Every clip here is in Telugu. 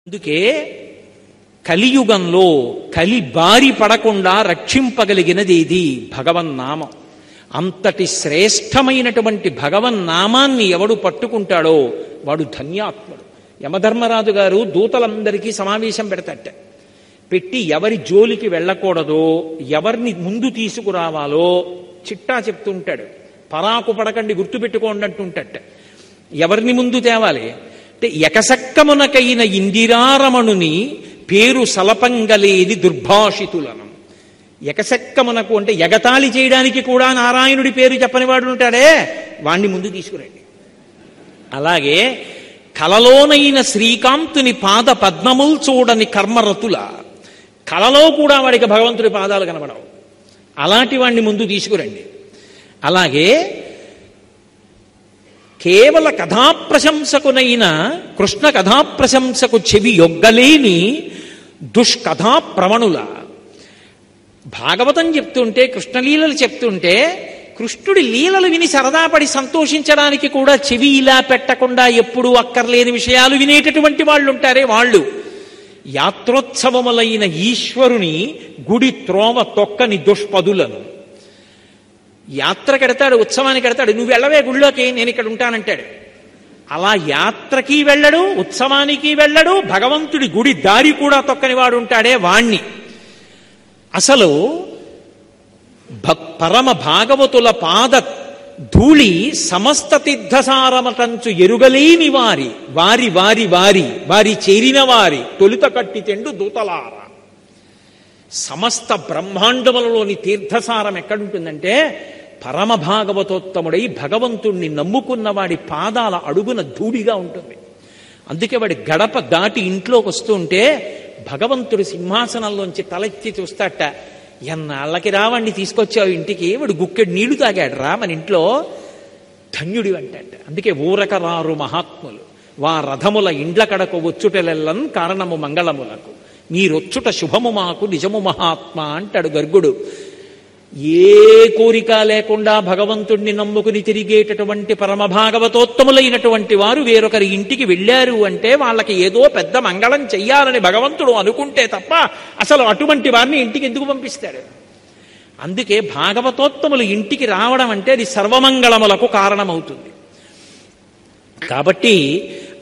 అందుకే కలియుగంలో కలి బారి పడకుండా రక్షింపగలిగినది ఇది భగవన్నామం. అంతటి శ్రేష్టమైనటువంటి భగవన్నామాన్ని ఎవడు పట్టుకుంటాడో వాడు ధన్యాత్ముడు. యమధర్మరాజు గారు దూతలందరికీ సమావేశం పెడతాట. పెట్టి ఎవరి జోలికి వెళ్ళకూడదో, ఎవరిని ముందు తీసుకురావాలో చిట్టా చెప్తుంటాడు. పరాకు పడకండి, గుర్తుపెట్టుకోండి అంటుంటట. ఎవరిని ముందు తేవాలి అంటే, ఎకసక్కమునకైన ఇందిరారమణుని పేరు సలపంగలేది దుర్భాషితులను. ఎకసక్కమునకు అంటే ఎగతాళి చేయడానికి కూడా నారాయణుడి పేరు చెప్పని వాడు ఉంటాడే, వాణ్ణి ముందు తీసుకురండి. అలాగే కలలోనైన శ్రీకాంతుని పాద పద్మముల్ చూడని కర్మరతుల, కలలో కూడా వాడికి భగవంతుడి పాదాలు కనబడవు, అలాంటి వాణ్ణి ముందు తీసుకురండి. అలాగే కేవల కథాప్రశంసకునైన కృష్ణ కథాప్రశంసకు చెవి యొగ్గలేని దుష్కథా ప్రవణుల. భాగవతం చెప్తుంటే, కృష్ణలీలలు చెప్తుంటే, కృష్ణుడి లీలలు విని సరదాపడి సంతోషించడానికి కూడా చెవి ఇలా పెట్టకుండా ఎప్పుడూ అక్కర్లేని విషయాలు వినేటటువంటి వాళ్ళు ఉంటారే వాళ్ళు. యాత్రోత్సవములైన ఈశ్వరుని గుడి త్రోవ తొక్కని దుష్పదులను. యాత్రకెడతాడు, ఉత్సవానికి ఎడతాడు, నువ్వు వెళ్ళవే గుళ్ళోకి, నేను ఇక్కడ ఉంటానంటాడు. అలా యాత్రకి వెళ్ళడు, ఉత్సవానికి వెళ్ళడు, భగవంతుడి గుడి దారి కూడా తొక్కని వాడు ఉంటాడే వాణ్ణి. అసలు పరమ భాగవతుల పాద ధూళి సమస్త తీర్థసారమటంచు ఎరుగలేని వారి వారి వారి వారి వారి చేరిన వారి తొలుత కట్టి తెండు దూతలార. సమస్త బ్రహ్మాండములలోని తీర్థసారం ఎక్కడుంటుందంటే, పరమ భాగవతోత్తముడై భగవంతుణ్ణి నమ్ముకున్న వాడి పాదాల అడుగున ధూళిగా ఉంటుంది. అందుకే వాడి గడప దాటి ఇంట్లోకి వస్తూ ఉంటే భగవంతుడు సింహాసనంలోంచి తలెత్తి చూస్తాట. ఎన్నాళ్ళకి రావాణ్ణి తీసుకొచ్చావు ఇంటికి, వాడు గుక్కెడు నీళ్లు తాగాడు రా మన ఇంట్లో, ధన్యుడి అంటాట. అందుకే ఊరక రారు మహాత్ములు వా రథముల ఇండ్ల కడకు వచ్చుటెలెల్లన్ కారణము మంగళములకు, మీరొచ్చుట శుభము మాకు నిజము మహాత్మా అంటాడు గర్గుడు. ఏ కోరిక లేకుండా భగవంతుణ్ణి నమ్ముకుని తిరిగేటటువంటి పరమభాగవతోత్తములైనటువంటి వారు వేరొకరి ఇంటికి వెళ్ళారు అంటే వాళ్ళకి ఏదో పెద్ద మంగళం చెయ్యాలని భగవంతుడు అనుకుంటే తప్ప అసలు అటువంటి వారిని ఇంటికి ఎందుకు పంపిస్తాడు? అందుకే భాగవతోత్తములు ఇంటికి రావడం అంటే అది సర్వమంగళములకు కారణమవుతుంది. కాబట్టి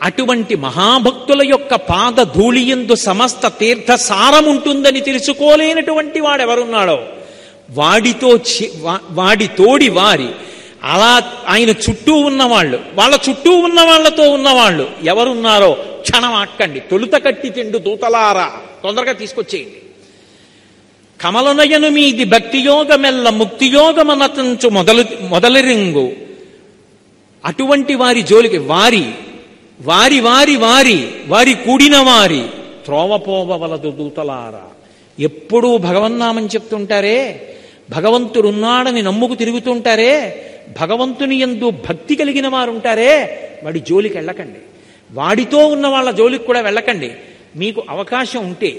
అటువంటి మహాభక్తుల యొక్క పాద ధూళియందు సమస్త తీర్థ సారముంటుందని తెలుసుకోలేనటువంటి వాడెవరున్నాడో వాడి తోడి వారి, అలా ఆయన చుట్టూ ఉన్నవాళ్ళు, వాళ్ళ చుట్టూ ఉన్న వాళ్లతో ఉన్నవాళ్ళు ఎవరున్నారో క్షణం ఆక్కండి. తొలుత కట్టి తిండు దూతలారా, తొందరగా తీసుకొచ్చేయండి. కమలనయను మీది భక్తియోగమెల్ల ముక్తియోగమనతంచు మొదలరింగు. అటువంటి వారి జోలికి వారి వారి వారి వారి వారి కూడిన వారి త్రోవపోవలదు దూతలారా. ఎప్పుడూ భగవన్నామని చెప్తుంటారే, భగవంతుడున్నాడని నమ్ముకు తిరుగుతుంటారే, భగవంతుని యందు భక్తి కలిగిన వారు ఉంటారే, వాడి జోలికి వెళ్ళకండి. వాడితో ఉన్న వాళ్ళ జోలికి కూడా వెళ్ళకండి. మీకు అవకాశం ఉంటే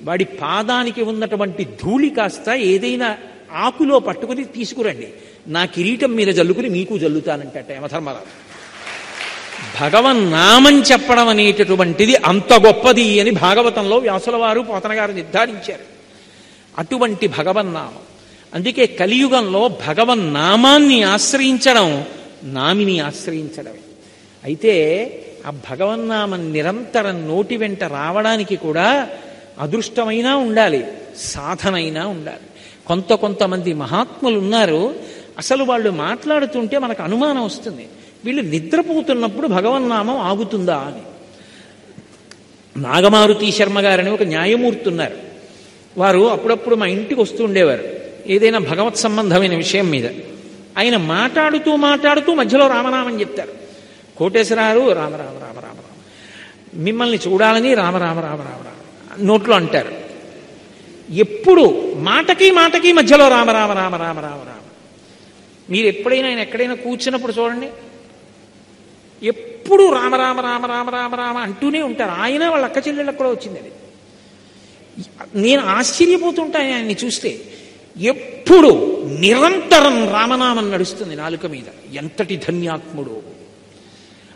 వాడి పాదానికి ఉన్నటువంటి ధూళి కాస్త ఏదైనా ఆకులో పట్టుకుని తీసుకురండి, నా కిరీటం మీద జల్లుకుని మీకు జల్లుతానంటట యమధర్మరాజు. భగవన్నామం చెప్పడం అనేటటువంటిది అంత గొప్పది అని భాగవతంలో వ్యాసుల వారు పోతన గారు నిర్ధారించారు. అటువంటి భగవన్నామం. అందుకే కలియుగంలో భగవన్నామాన్ని ఆశ్రయించడం నామిని ఆశ్రయించడమే. అయితే ఆ భగవన్నామం నిరంతరం నోటి వెంట రావడానికి కూడా అదృష్టమైనా ఉండాలి, సాధనైనా ఉండాలి. కొంతమంది మహాత్ములు ఉన్నారు, అసలు వాళ్ళు మాట్లాడుతుంటే మనకు అనుమానం వస్తుంది, వీళ్ళు నిద్రపోతున్నప్పుడు భగవన్నామం ఆగుతుందా అని. నాగమారుతి శర్మ గారని ఒక న్యాయమూర్తి ఉన్నారు. వారు అప్పుడప్పుడు మా ఇంటికి వస్తూ ఉండేవారు ఏదైనా భగవత్ సంబంధమైన విషయం మీద. ఆయన మాట్లాడుతూ మధ్యలో రామనామం చెప్తారు. కోటేశ్వరారు రామ రామ రామ రామ రామ, మిమ్మల్ని చూడాలని రామ రామ రామ రామ రామ నోట్లో అంటారు. ఎప్పుడు మాటకి మధ్యలో రామ రామ రామ రామ రామ రామ. మీరు ఎప్పుడైనా ఆయన ఎక్కడైనా కూర్చున్నప్పుడు చూడండి, ఎప్పుడు రామ రామ రామ రామ రామ రామ అంటూనే ఉంటారు. ఆయన వాళ్ళ అక్క చెల్లెళ్ళకు కూడా వచ్చింది అది. నేను ఆశ్చర్యపోతుంటాను ఆయన్ని చూస్తే. ఎప్పుడు నిరంతరం రామనామం నడుస్తుంది నాలుక మీద. ఎంతటి ధన్యాత్ముడు!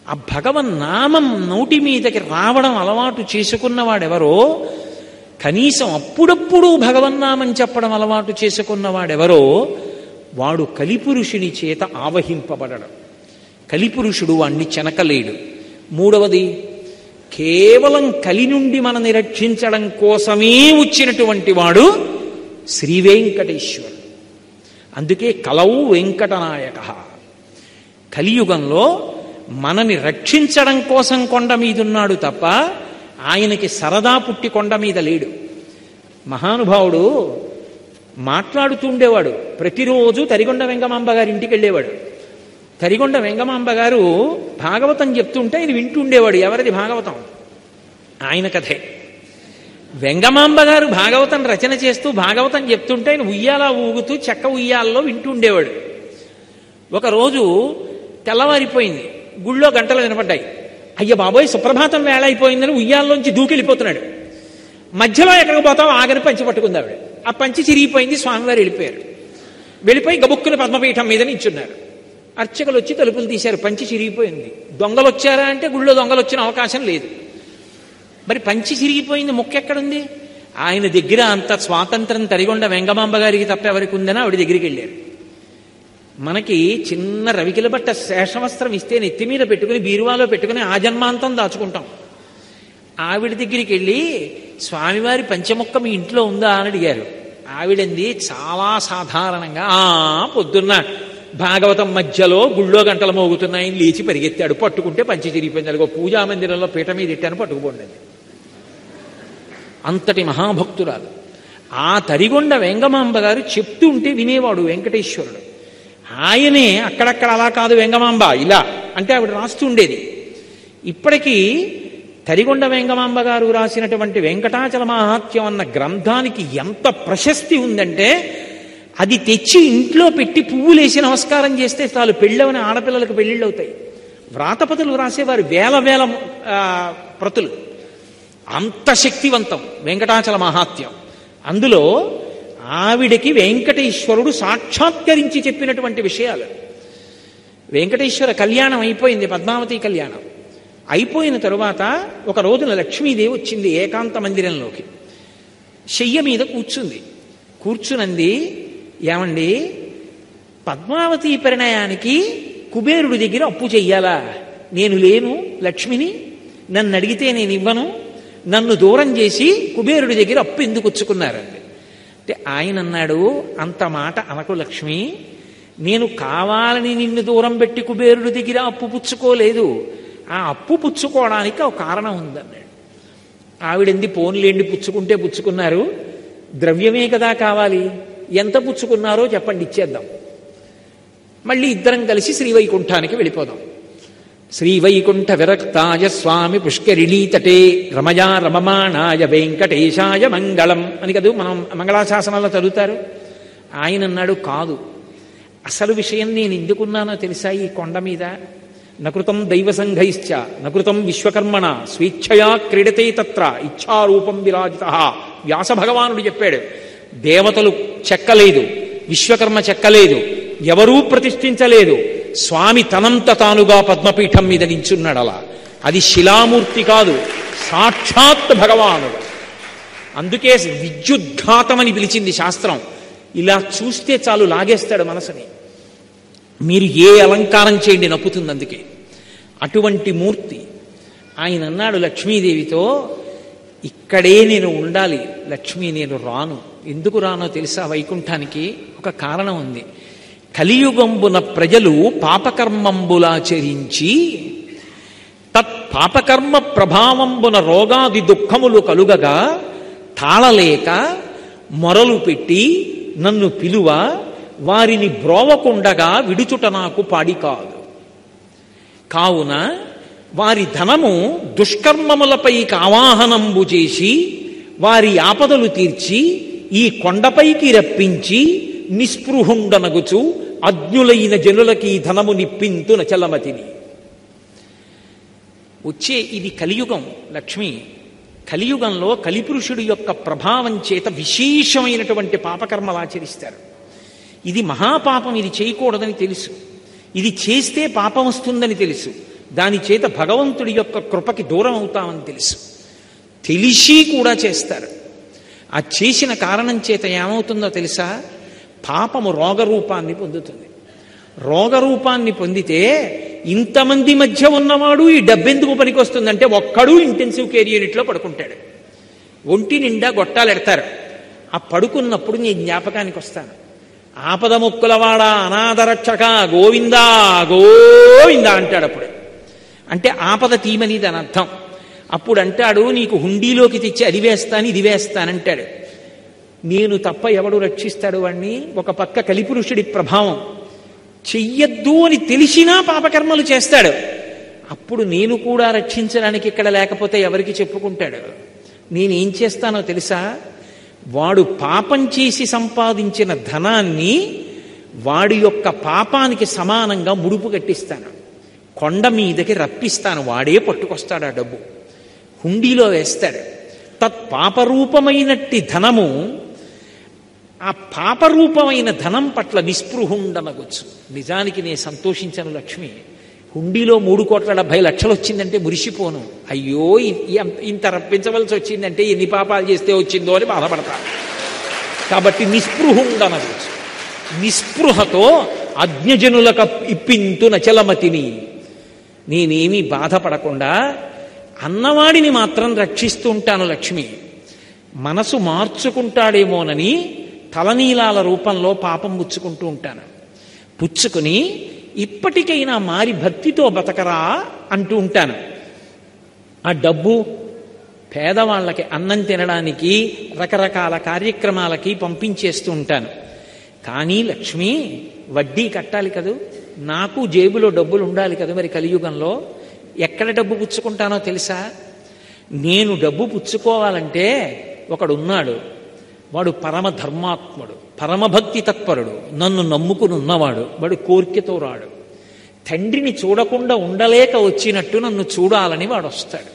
ఆ భగవన్నామం నోటి మీదకి రావడం అలవాటు చేసుకున్నవాడెవరో, కనీసం అప్పుడప్పుడు భగవన్నామం చెప్పడం అలవాటు చేసుకున్నవాడెవరో వాడు కలిపురుషుని చేత ఆవహింపబడడం. కలిపురుషుడు వాణ్ణి చెనకలేడు. మూడవది, కేవలం కలి నుండి మనని రక్షించడం కోసమే వచ్చినటువంటి వాడు శ్రీ వెంకటేశ్వరుడు. అందుకే కలవు వెంకటనాయక. కలియుగంలో మనని రక్షించడం కోసం కొండ మీదున్నాడు తప్ప ఆయనకి సరదా పుట్టి కొండ మీద లేడు. మహానుభావుడు మాట్లాడుతుండేవాడు. ప్రతిరోజు తరిగొండ వెంగమాంబ గారి ఇంటికి వెళ్ళేవాడు. తరిగొండ వెంగమాంబ గారు భాగవతం చెప్తుంటే ఆయన వింటుండేవాడు. ఎవరిది భాగవతం? ఆయన కథే. వెంగమాంబ గారు భాగవతం రచన చేస్తూ భాగవతం చెప్తుంటే ఆయన ఉయ్యాల ఊగుతూ చెక్క ఉయ్యాలలో వింటుండేవాడు. ఒకరోజు తెల్లవారిపోయింది, గుళ్ళో గంటలు వినపడ్డాయి. అయ్య బాబోయ్, సుప్రభాతం వేళ అయిపోయిందని ఉయ్యాల్లోంచి దూకెళ్ళిపోతున్నాడు. మధ్యలో ఎక్కడికి పోతావు, ఆగని పంచి పట్టుకుంది ఆవిడ. ఆ పంచి చిరిగిపోయింది. స్వామివారు వెళ్ళిపోయారు. వెళ్ళిపోయి గబుక్కుని పద్మపీఠం మీద నించున్నారు. అర్చకులు వచ్చి తలుపులు తీశారు. పంచి చిరిగిపోయింది. దొంగలు వచ్చారా అంటే గుళ్ళో దొంగలు వచ్చిన అవకాశం లేదు. మరి పంచి చిరిగిపోయింది, మొక్కెక్కడుంది? ఆయన దగ్గర అంత స్వాతంత్రం తరిగొండ వెంగమాంబ గారికి తప్ప ఎవరికి ఉందని ఆవిడ దగ్గరికి వెళ్ళారు. మనకి చిన్న రవికిల బట్ట శేషవస్త్రం ఇస్తే నెత్తి మీద పెట్టుకుని బీరువాలో పెట్టుకుని ఆ జన్మాంతం దాచుకుంటాం. ఆవిడ దగ్గరికి వెళ్ళి స్వామివారి పంచముక్క మీ ఇంట్లో ఉందా అని అడిగారు. ఆవిడంది చాలా సాధారణంగా, పొద్దున్న భాగవతం మధ్యలో గుళ్ళో గంటలు మోగుతున్నాయని లేచి పరిగెత్తాడు. పట్టుకుంటే పంచి చిరిగిపోయింది. అదిగో పూజా మందిరంలో పీట మీద ఇట్టాను, పట్టుకుపోండి. అంతటి మహాభక్తురాలు. ఆ తరిగొండ వెంగమాంబ గారు చెప్తూ ఉంటే వినేవాడు వెంకటేశ్వరుడు. ఆయనే అక్కడక్కడ అలా కాదు వెంగమాంబ ఇలా అంటే ఆవిడ రాస్తుండేది. ఇప్పటికీ తరిగొండ వెంగమాంబ గారు రాసినటువంటి వెంకటాచల మహాత్యం అన్న గ్రంథానికి ఎంత ప్రశస్తి ఉందంటే, అది తెచ్చి ఇంట్లో పెట్టి పువ్వులేసి నమస్కారం చేస్తే చాలు పెళ్ళవని ఆడపిల్లలకు పెళ్ళిళ్ళు అవుతాయి. వ్రాతపతులు రాసేవారు వేల వేల ప్రతులు. అంత శక్తివంతం వెంకటాచల మహాత్యం. అందులో ఆవిడకి వెంకటేశ్వరుడు సాక్షాత్కరించి చెప్పినటువంటి విషయాలు. వెంకటేశ్వర కళ్యాణం అయిపోయింది, పద్మావతి కళ్యాణం అయిపోయిన తరువాత ఒక రోజున లక్ష్మీదేవి వచ్చింది ఏకాంత మందిరంలోకి. శయ్య మీద కూర్చునంది, ఏమండి, పద్మావతి పరిణయానికి కుబేరుడి దగ్గర అప్పు చెయ్యాలా? నేను లేను లక్ష్మిని, నన్ను అడిగితే నేను ఇవ్వను, నన్ను దూరం చేసి కుబేరుడి దగ్గర అప్పు ఎందుకు వచ్చుకున్నారండి అంటే ఆయన అన్నాడు, అంత మాట అనకు లక్ష్మి, నేను కావాలని నిన్ను దూరం పెట్టి కుబేరుడి దగ్గర అప్పు పుచ్చుకోలేదు. ఆ అప్పు పుచ్చుకోవడానికి ఒక కారణం ఉందన్నాడు. ఆవిడంది, పోన్లేండి, పుచ్చుకుంటే పుచ్చుకున్నారు, ద్రవ్యమే కదా కావాలి, ఎంత పుచ్చుకున్నారో చెప్పండి, ఇచ్చేద్దాం. మళ్ళీ ఇద్దరం కలిసి శ్రీవైకుంఠానికి వెళ్ళిపోదాం. శ్రీవైకుంఠ విరక్తాయ స్వామి పుష్కరిణీతటే రమయా రమమాణాయ వెంకటేశాయ మంగళం అని కదా మనం మంగళాశాసనాల్లో చదువుతారు. ఆయన అన్నాడు, కాదు, అసలు విషయం నేను ఎందుకున్నానో తెలుసా? ఈ కొండ మీద నకృతం దైవసంఘైశ్చ నకృతం విశ్వకర్మణ స్వేచ్ఛయా క్రీడతే తత్ర ఇచ్ఛారూపం విరాజిత. వ్యాస భగవానుడు చెప్పాడు, దేవతలు చెక్కలేదు, విశ్వకర్మ చెక్కలేదు, ఎవరూ ప్రతిష్ఠించలేదు, స్వామి తనంత తానుగా పద్మపీఠం మీద నించున్నాడు. అలా అది శిలామూర్తి కాదు, సాక్షాత్ భగవానుడు. అందుకే విద్యుద్ఘాతమని పిలిచింది శాస్త్రం. ఇలా చూస్తే చాలు లాగేస్తాడు మనసుని. మీరు ఏ అలంకారం చేయండి నప్పుతుంది. అందుకే అటువంటి మూర్తి. ఆయన అన్నాడు లక్ష్మీదేవితో, ఇక్కడే నేను ఉండాలి లక్ష్మీ, నేను రాను. ఎందుకు రానో తెలుసా? వైకుంఠానికి ఒక కారణం ఉంది. కలియుగంబున ప్రజలు పాపకర్మంబులాచరించి తత్పాపకర్మ ప్రభావంబున రోగాది దుఃఖములు కలుగగా తాళలేక మొరలు పెట్టి నన్ను పిలువ వారిని బ్రోవకుండగా విడుచుట నాకు పాడి కాదు. కావున వారి ధనము దుష్కర్మములపైకి ఆవాహనంబు చేసి వారి ఆపదలు తీర్చి ఈ కొండపైకి రప్పించి నిస్పృహుండనగుచు అజ్ఞులైన జనులకి ధనము నిప్పింతు నచలమతిని. వచ్చే ఇది కలియుగం లక్ష్మి. కలియుగంలో కలిపురుషుడి యొక్క ప్రభావం చేత విశేషమైనటువంటి పాపకర్మలు ఆచరిస్తారు. ఇది మహాపాపం, ఇది చేయకూడదని తెలుసు, ఇది చేస్తే పాపం వస్తుందని తెలుసు. దాని చేత భగవంతుడి యొక్క కృపకి దూరం అవుతామని తెలుసు. తెలిసి కూడా చేస్తారు. ఆ చేసిన కారణం చేత ఏమవుతుందో తెలుసా? పాపము రోగరూపాన్ని పొందుతుంది. రోగరూపాన్ని పొందితే ఇంతమంది మధ్య ఉన్నవాడు ఈ డబ్బెందుకు పనికొస్తుందంటే ఒక్కడు ఇంటెన్సివ్ కేర్ యూనిట్లో పడుకుంటాడు. ఒంటి నిండా గొట్టాలు ఎడతారు. ఆ పడుకున్నప్పుడు నేను జ్ఞాపకానికి వస్తాను. ఆపద ముక్కులవాడ అనాథరక్షక గోవిందా గోవిందా అంటాడు. అప్పుడు అంటే ఆపద తీమని దాని అర్థం. అప్పుడు అంటాడు, నీకు హుండీలోకి తెచ్చి అది వేస్తాను ఇది వేస్తానంటాడు. నేను తప్ప ఎవడు రక్షిస్తాడు వాణ్ణి? ఒక పక్క కలిపురుషుడి ప్రభావం, చెయ్యొద్దు అని తెలిసినా పాపకర్మలు చేస్తాడు. అప్పుడు నేను కూడా రక్షించడానికి ఇక్కడ లేకపోతే ఎవరికి చెప్పుకుంటాడు? నేనేం చేస్తానో తెలుసా? వాడు పాపం చేసి సంపాదించిన ధనాన్ని వాడి యొక్క పాపానికి సమానంగా ముడుపు కట్టిస్తాను. కొండ మీదకి రప్పిస్తాను. వాడే పట్టుకొస్తాడు ఆ డబ్బు, హుండీలో వేస్తాడు. తత్పాపరూపమైనట్టి ధనము, ఆ పాపరూపమైన ధనం పట్ల నిస్పృహుండనగొచ్చు. నిజానికి నేను సంతోషించను లక్ష్మి. హుండీలో 3,70,00,000 వచ్చిందంటే మురిసిపోను. అయ్యో ఇంత రప్పించవలసి వచ్చిందంటే ఎన్ని పాపాలు చేస్తే వచ్చిందో అని బాధపడతాను. కాబట్టి నిస్పృహుండనగొచ్చు. నిస్పృహతో అజ్ఞజనులకు ఇప్పింతు నచలమతిని. నేనేమీ బాధపడకుండా అన్నవాడిని మాత్రం రక్షిస్తూ ఉంటాను లక్ష్మి. మనసు మార్చుకుంటాడేమోనని తలనీలాల రూపంలో పాపం పుచ్చుకుంటూ ఉంటాను. పుచ్చుకుని ఇప్పటికైనా మారి భక్తితో బతకరా అంటూ ఉంటాను. ఆ డబ్బు పేదవాళ్ళకి అన్నం తినడానికి రకరకాల కార్యక్రమాలకి పంపించేస్తూ ఉంటాను. కానీ లక్ష్మి, వడ్డీ కట్టాలి కదూ, నాకు జేబులో డబ్బులు ఉండాలి కదా. మరి కలియుగంలో ఎక్కడ డబ్బు పుచ్చుకుంటానో తెలుసా? నేను డబ్బు పుచ్చుకోవాలంటే ఒకడున్నాడు, వాడు పరమ ధర్మాత్ముడు, పరమభక్తి తత్పరుడు, నన్ను నమ్ముకుని ఉన్నవాడు. వాడు కోరికతో రాడు. తండ్రిని చూడకుండా ఉండలేక వచ్చినట్టు నన్ను చూడాలని వాడు వస్తాడు.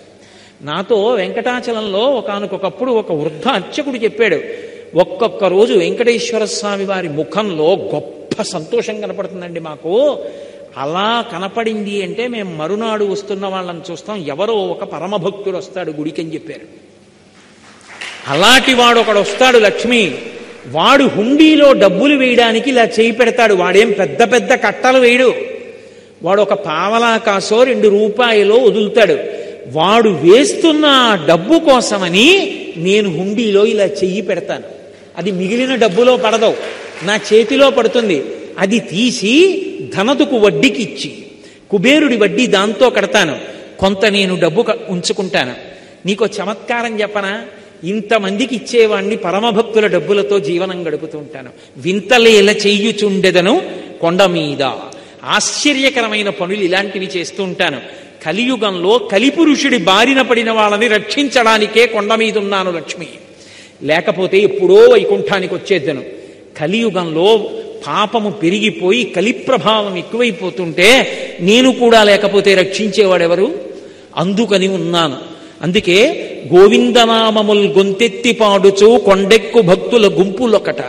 నాతో వెంకటాచలంలో ఒకానొకప్పుడు ఒక వృద్ధ అర్చకుడు చెప్పాడు, ఒక్కొక్క రోజు వెంకటేశ్వర స్వామి వారి ముఖంలో గొప్ప సంతోషం కనపడుతుందండి మాకు. అలా కనపడింది అంటే మేము మరునాడు వస్తున్న వాళ్ళని చూస్తాం, ఎవరో ఒక పరమభక్తుడు వస్తాడు గుడికి అని చెప్పారు. అలాంటి వాడు ఒకడు వస్తాడు లక్ష్మి. వాడు హుండీలో డబ్బులు వేయడానికి ఇలా చేయి పెడతాడు. వాడేం పెద్ద పెద్ద కట్టలు వేయడు. వాడు ఒక పావలా కాసో 2 రూపాయలో వదులుతాడు. వాడు వేస్తున్న డబ్బు కోసమని నేను హుండీలో ఇలా చెయ్యి పెడతాను. అది మిగిలిన డబ్బులో పడదు, నా చేతిలో పడుతుంది. అది తీసి ధనదుకు వడ్డీకి ఇచ్చి కుబేరుడి వడ్డీ దాంతో కడతాను. కొంత నేను డబ్బు ఉంచుకుంటాను. నీకో చమత్కారం చెప్పనా? ఇంతమందికి ఇచ్చేవాణ్ణి పరమభక్తుల డబ్బులతో జీవనం గడుపుతూ ఉంటాను. వింతలేల చెయ్యుచుండెదను కొండ మీద. ఆశ్చర్యకరమైన పనులు ఇలాంటివి చేస్తూ ఉంటాను. కలియుగంలో కలిపురుషుడి బారిన పడిన వాళ్ళని రక్షించడానికే కొండ మీద ఉన్నాను లక్ష్మి. లేకపోతే ఎప్పుడో వైకుంఠానికి వచ్చేద్దను. కలియుగంలో పాపము పెరిగిపోయి కలిప్రభావం ఎక్కువైపోతుంటే నేను కూడా లేకపోతే రక్షించేవాడెవరు? అందుకని ఉన్నాను. అందుకే గోవిందనామముల్ గొంతెత్తి పాడుచు కొండెక్కు భక్తుల గుంపులొకట,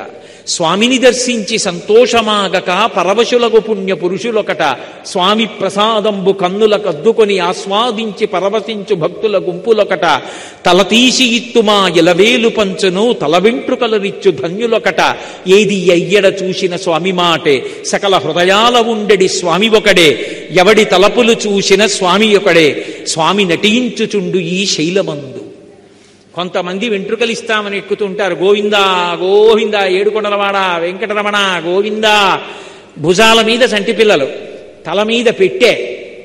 స్వామిని దర్శించి సంతోషమాగక పరవశులకు పుణ్య పురుషులొకట, స్వామి ప్రసాదంబు కన్నుల కద్దుకొని ఆస్వాదించి పరవశించు భక్తుల గుంపులొకట, తలతీసి ఇత్తుమా ఎలవేలు పంచును తల వెంట్రుకలరిచ్చు ధన్యులొకట, ఏది అయ్యడ చూసిన స్వామి మాటే సకల హృదయాల ఉండెడి స్వామి ఒకడే, ఎవడి తలపులు చూసిన స్వామి ఒకడే, స్వామి నటించుచుండు ఈ శైలమందు. కొంతమంది వెంట్రుకలు ఇస్తామని ఎక్కుతుంటారు. గోవిందా గోవిందా, ఏడుకొండలవాడ వెంకటరమణ గోవిందా. భుజాల మీద చంటి పిల్లలు, తల మీద పెట్టే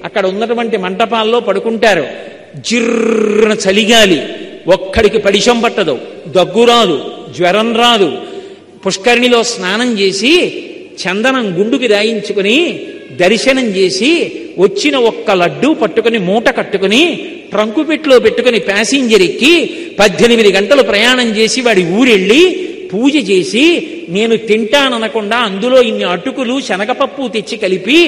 అక్కడ ఉన్నటువంటి మంటపాల్లో పడుకుంటారు. జిర్రన చలిగాలి, ఒక్కడికి పడిశం పట్టదు, దగ్గు రాదు, జ్వరం రాదు. పుష్కరిణిలో స్నానం చేసి చందనం గుండుకి రాయించుకుని దర్శనం చేసి వచ్చిన ఒక్క లడ్డూ పట్టుకుని మూట కట్టుకుని ట్రంకు పెట్టులో పెట్టుకుని ప్యాసింజర్ ఎక్కి 18 గంటలు ప్రయాణం చేసి వాడి ఊరెళ్ళి పూజ చేసి నేను తింటాననకుండా అందులో ఇన్ని అటుకులు శనగపప్పు తెచ్చి కలిపి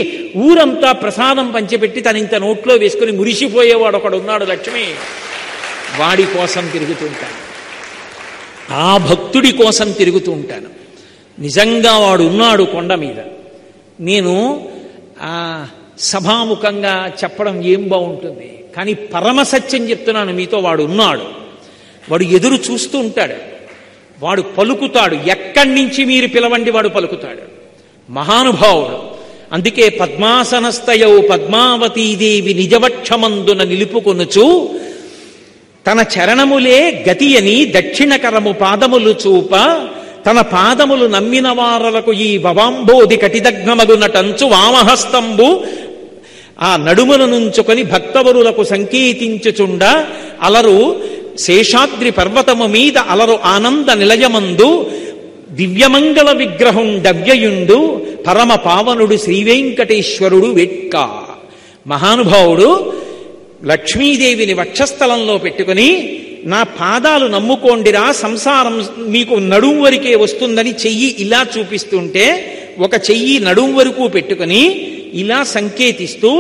ఊరంతా ప్రసాదం పంచిపెట్టి తనింత నోట్లో వేసుకుని మురిసిపోయేవాడు ఒకడు ఉన్నాడు లక్ష్మి. వాడి కోసం తిరుగుతూ ఉంటాను, ఆ భక్తుడి కోసం తిరుగుతూ ఉంటాను. నిజంగా వాడు ఉన్నాడు కొండ మీద. నేను సభాముఖంగా చెప్పడం ఏం బాగుంటుంది. కానీ పరమసత్యం చెప్తున్నాను మీతో, వాడు ఉన్నాడు, వాడు ఎదురు చూస్తూ ఉంటాడు, వాడు పలుకుతాడు. ఎక్కడి నుంచి మీరు పిలవండి వాడు పలుకుతాడు. మహానుభావుడు. అందుకే పద్మాసనస్థయౌ పద్మావతీదేవి నిజవక్షమందున నిలుపుకొనుచు తన చరణములే గతి అని దక్షిణకరము పాదములు చూప తన పాదములు నమ్మిన వారలకు ఈ భవాంబోధి కటిదగ్నమగునటంచు వామహస్తంబు ఆ నడుముల నుంచుకొని భక్తవరులకు సంకేతించుచుండ అలరు శేషాద్రి పర్వతము మీద అలరు ఆనంద నిలయమందు దివ్యమంగళ విగ్రహం డవ్యయుండు పరమ పావనుడు శ్రీవేంకటేశ్వరుడు వెట్క. మహానుభావుడు లక్ష్మీదేవిని వక్షస్థలంలో పెట్టుకుని నా పాదాలు నమ్ముకోండిరా, సంసారం మీకు నడుం వరకే వస్తుందని చెయ్యి ఇలా చూపిస్తుంటే ఒక చెయ్యి నడుం వరకు పెట్టుకుని ఇలా సంకేతిస్తూ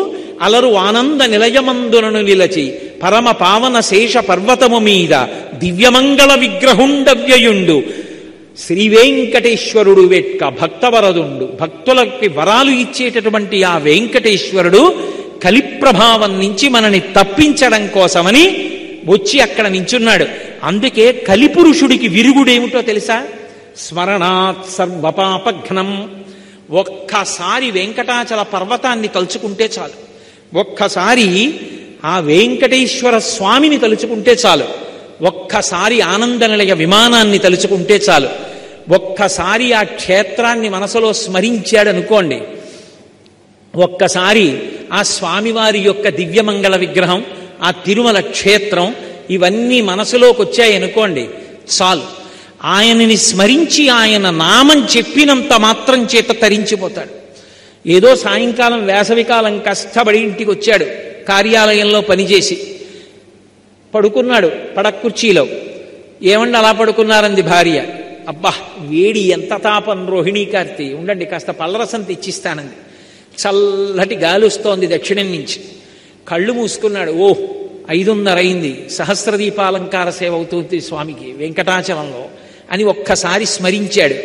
అలరు ఆనంద నిలయమందునను నిలచి పరమ పావన శేష పర్వతము మీద దివ్యమంగళ విగ్రహుండవ్యయుండు శ్రీవేంకటేశ్వరుడు వెట్క. భక్తవరదుండు, భక్తులకి వరాలు ఇచ్చేటటువంటి ఆ వెంకటేశ్వరుడు కలిప్రభావం నుంచి మనని తప్పించడం కోసమని వచ్చి అక్కడ నించున్నాడు. అందుకే కలిపురుషుడికి విరుగుడేమిటో తెలుసా? స్మరణాత్ సర్వపాపఘ్నం. ఒక్కసారి వెంకటాచల పర్వతాన్ని తలుచుకుంటే చాలు, ఒక్కసారి ఆ వెంకటేశ్వర స్వామిని తలుచుకుంటే చాలు, ఒక్కసారి ఆనందనిలయ విమానాన్ని తలుచుకుంటే చాలు, ఒక్కసారి ఆ క్షేత్రాన్ని మనసులో స్మరించాడనుకోండి, ఒక్కసారి ఆ స్వామివారి యొక్క దివ్యమంగళ విగ్రహం, ఆ తిరుమల క్షేత్రం ఇవన్నీ మనసులోకి వచ్చాయనుకోండి చాలు. ఆయనని స్మరించి ఆయన నామం చెప్పినంత మాత్రం చేత తరించిపోతాడు. ఏదో సాయంకాలం వేసవికాలం కష్టపడి ఇంటికి వచ్చాడు, కార్యాలయంలో పనిచేసి పడుకున్నాడు పడక్కుర్చీలో. ఏమండి అలా పడుకున్నారంది భార్య. అబ్బా వేడి ఎంత తాపం రోహిణీ కార్తీ, ఉండండి కాస్త పళ్ళరసం తెచ్చిస్తానంది. చల్లటి గాలి వస్తోంది దక్షిణం నుంచి. కళ్ళు మూసుకున్నాడు. ఓ 5:30 అయింది, సహస్రదీపాలంకార సేవ అవుతుంది స్వామికి వెంకటాచలంలో అని ఒక్కసారి స్మరించాడు.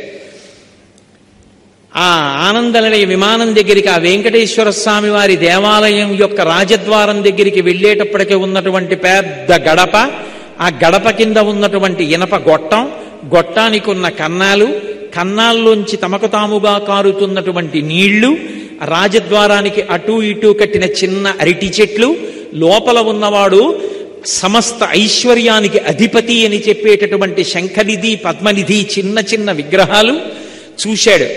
ఆ ఆనందనిలయ విమానం దగ్గరికి, ఆ వెంకటేశ్వర స్వామి వారి దేవాలయం యొక్క రాజద్వారం దగ్గరికి వెళ్ళేటప్పటికే ఉన్నటువంటి పెద్ద గడప, ఆ గడప కింద ఉన్నటువంటి ఇనప గొట్టం, గొట్టానికి ఉన్న కన్నాలు, కన్నాల్లోంచి తమకు తాముగా కారుతున్నటువంటి నీళ్లు, రాజద్వారానికి అటూ ఇటూ కట్టిన చిన్న అరటి చెట్లు, లోపల ఉన్నవాడు సమస్త ఐశ్వర్యానికి అధిపతి అని చెప్పేటటువంటి శంఖనిధి పద్మనిధి చిన్న చిన్న విగ్రహాలు చూశాడు.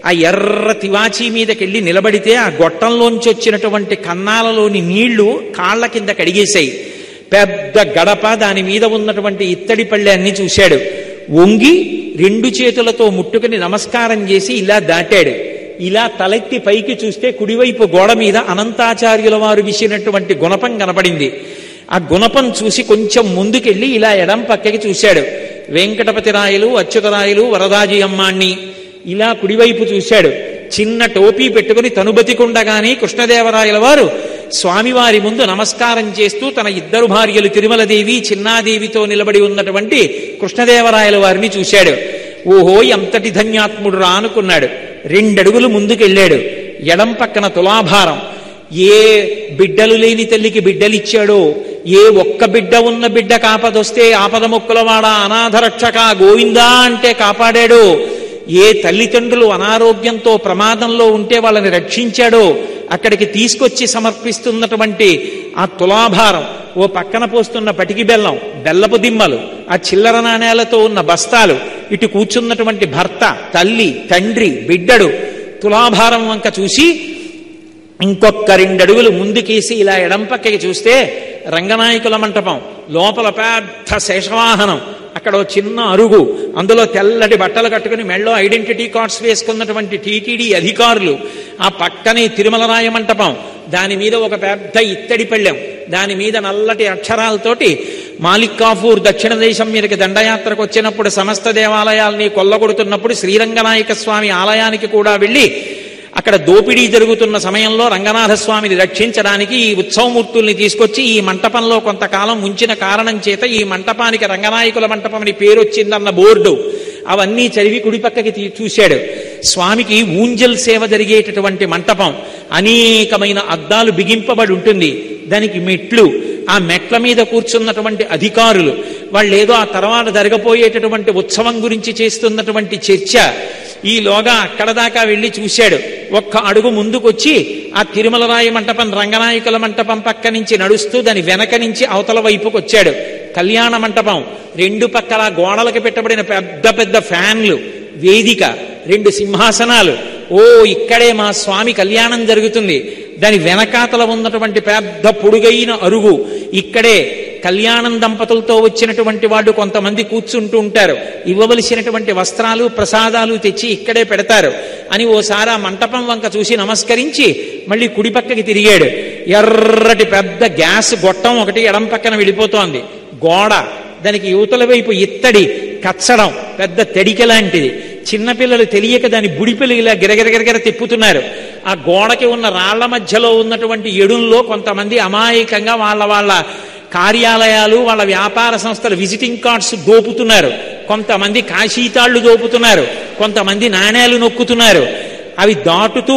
ఆ ఎర్ర తివాచీ మీదకెళ్ళి నిలబడితే ఆ గొట్టంలోంచి వచ్చినటువంటి కన్నాలలోని నీళ్లు కాళ్ల కింద కడిగేశాయి. పెద్ద గడప, దాని మీద ఉన్నటువంటి ఇత్తడి పళ్ళెన్ని చూశాడు. వంగి 2 చేతులతో ముట్టుకుని నమస్కారం చేసి ఇలా దాటాడు. ఇలా తలెత్తి పైకి చూస్తే కుడివైపు గోడ మీద అనంతాచార్యుల వారు విసినటువంటి గుణపం కనపడింది. ఆ గుణపం చూసి కొంచెం ముందుకెళ్ళి ఇలా ఎడం పక్కకి చూశాడు. వెంకటపతి రాయలు, అచ్యుతరాయలు, వరదాజీ అమ్మాణ్ణి ఇలా కుడివైపు చూశాడు. చిన్న టోపీ పెట్టుకుని తనుబతికుండగానే కృష్ణదేవరాయల వారు స్వామివారి ముందు నమస్కారం చేస్తూ తన 2 భార్యలు తిరుమలదేవి చిన్నాదేవితో నిలబడి ఉన్నటువంటి కృష్ణదేవరాయల వారిని చూశాడు. ఓహో ఎంతటి ధన్యాత్ముడు రా అనుకున్నాడు. 2 అడుగులు ముందుకెళ్ళాడు. ఎడం పక్కన తులాభారం. ఏ బిడ్డలు లేని తల్లికి బిడ్డలిచ్చాడో, ఏ ఒక్క బిడ్డ ఉన్న బిడ్డ కాపదొస్తే ఆపద మొక్కులవాడ అనాథరక్షక గోవిందా అంటే కాపాడాడో, ఏ తల్లిదండ్రులు అనారోగ్యంతో ప్రమాదంలో ఉంటే వాళ్ళని రక్షించాడో అక్కడికి తీసుకొచ్చి సమర్పిస్తున్నటువంటి ఆ తులాభారం, ఓ పక్కన పోస్తున్న పటికి బెల్లం, బెల్లపు దిమ్మలు, ఆ చిల్లర నాణేలతో ఉన్న బస్తాలు, ఇటు కూర్చున్నటువంటి భర్త, తల్లి, తండ్రి, బిడ్డడు, తులాభారం వంక చూసి ఇంకొక 2 అడుగులు ముందుకేసి ఇలా ఎడంపక్కకి చూస్తే రంగనాయకుల మంటపం, లోపల పెద్ద శేషవాహనం, అక్కడ చిన్న అరుగు, అందులో తెల్లటి బట్టలు కట్టుకుని మెళ్ళో ఐడెంటిటీ కార్డ్స్ వేసుకున్నటువంటి టీటీడీ అధికారులు, ఆ పక్కనే తిరుమల రాయ మంటపం, దాని మీద ఒక పెద్ద ఇత్తడి పళ్ళెం, దాని మీద నల్లటి అక్షరాలతోటి మాలిక్ కాఫూర్ దక్షిణ దేశం మీదకి దండయాత్రకు వచ్చినప్పుడు సమస్త దేవాలయాల్ని కొల్లగొడుతున్నప్పుడు శ్రీరంగనాయక స్వామి ఆలయానికి కూడా వెళ్ళి అక్కడ దోపిడీ జరుగుతున్న సమయంలో రంగనాథస్వామిని రక్షించడానికి ఈ ఉత్సవమూర్తుల్ని తీసుకొచ్చి ఈ మంటపంలో కొంతకాలం ఉంచిన కారణం చేత ఈ మంటపానికి రంగనాయకుల మంటపం అని పేరు వచ్చిందన్న బోర్డు అవన్నీ చదివి కుడిపక్కకి చూశాడు. స్వామికి ఊంజల్ సేవ జరిగేటటువంటి మంటపం, ఆ అనేకమైన అద్దాలు బిగింపబడి ఉంటుంది. దానికి మెట్లు, ఆ మెట్ల మీద కూర్చున్నటువంటి అధికారులు, వాళ్ళు ఏదో ఆ తర్వాత జరగబోయేటటువంటి ఉత్సవం గురించి చేస్తున్నటువంటి చర్చ. ఈలోగా అక్కడ దాకా వెళ్ళి చూశాడు. ఒక్క అడుగు ముందుకొచ్చి ఆ తిరుమల రాయి మంటపం, రంగనాయకుల మంటపం పక్క నుంచి నడుస్తూ దాని వెనక నుంచి అవతల వైపుకు వచ్చాడు. కళ్యాణ మంటపం, రెండు పక్కల గోడలకు పెట్టబడిన పెద్ద పెద్ద ఫ్యాన్లు, వేదిక, 2 సింహాసనాలు. ఓ, ఇక్కడే మా స్వామి కళ్యాణం జరుగుతుంది. దాని వెనకాతల ఉన్నటువంటి పెద్ద పొడుగైన అరుగు, ఇక్కడే కళ్యాణం దంపతులతో వచ్చినటువంటి వాళ్ళు కొంతమంది కూర్చుంటూ ఉంటారు. ఇవ్వవలసినటువంటి వస్త్రాలు ప్రసాదాలు తెచ్చి ఇక్కడే పెడతారు అని ఓసారి ఆ మంటపం వంక చూసి నమస్కరించి మళ్ళీ కుడి పక్కకి తిరిగాడు. ఎర్రటి పెద్ద గ్యాస్ గొట్టం ఒకటి ఎడం పక్కన వెళ్ళిపోతోంది. గోడ, దానికి యువతల వైపు ఇత్తడి కచ్చడం, పెద్ద తడిక లాంటిది. చిన్నపిల్లలు తెలియక దాని బుడిపిల్లి ఇలా గిరగిరగిరగిర తిప్పుతున్నారు. ఆ గోడకి ఉన్న రాళ్ల మధ్యలో ఉన్నటువంటి ఎడుల్లో కొంతమంది అమాయకంగా వాళ్ళ కార్యాలయాలు, వాళ్ళ వ్యాపార సంస్థల విజిటింగ్ కార్డ్స్ దోపుతున్నారు. కొంతమంది కాశీతాళ్లు దోపుతున్నారు, కొంతమంది నాణేలు నొక్కుతున్నారు. అవి దాటుతూ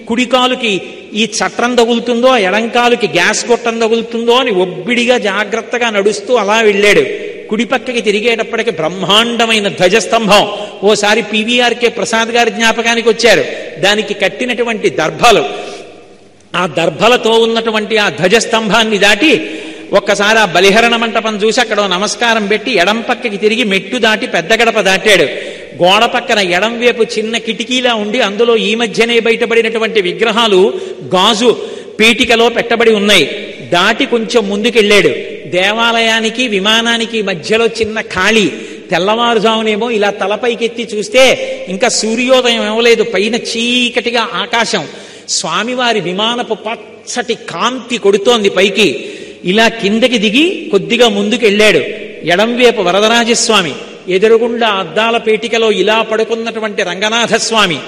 కుడి కాలుకి ఈ చట్రం తగులుతుందో, ఎడంకాలుకి గ్యాస్ గొట్టం తగులుతుందో అని ఒబ్బిడిగా జాగ్రత్తగా నడుస్తూ అలా వెళ్ళాడు. కుడి పక్కకి తిరిగేటప్పటికి బ్రహ్మాండమైన ధ్వజస్తంభం. ఓసారి పివిఆర్కే ప్రసాద్ గారి జ్ఞాపకానికి వచ్చారు. దానికి కట్టినటువంటి దర్భలు, ఆ దర్భలతో ఉన్నటువంటి ఆ ధ్వజస్తంభాన్ని దాటి ఒక్కసారి ఆ బలిహరణ మంటపం చూసి అక్కడ నమస్కారం పెట్టి ఎడం పక్కకి తిరిగి మెట్టు దాటి పెద్ద గడప దాటాడు. గోడ పక్కన ఎడం వైపు చిన్న కిటికీలా ఉండి అందులో ఈ మధ్యనే బయటపడినటువంటి విగ్రహాలు గాజు పీటికలో పెట్టబడి ఉన్నాయి. దాటి కొంచెం ముందుకెళ్ళాడు. దేవాలయానికి విమానానికి మధ్యలో చిన్న ఖాళీ. తెల్లవారుజామునేమో ఇలా తలపైకెత్తి చూస్తే ఇంకా సూర్యోదయం ఇవ్వలేదు, పైన చీకటిగా ఆకాశం. స్వామివారి విమానపు పచ్చటి కాంతి కొడుతోంది పైకి. ఇలా కిందకి దిగి కొద్దిగా ముందుకెళ్ళాడు. ఎడంవేపు వరదరాజస్వామి, ఎదురుగుండా అద్దాల పేటికలో ఇలా పడుకున్నటువంటి రంగనాథస్వామి.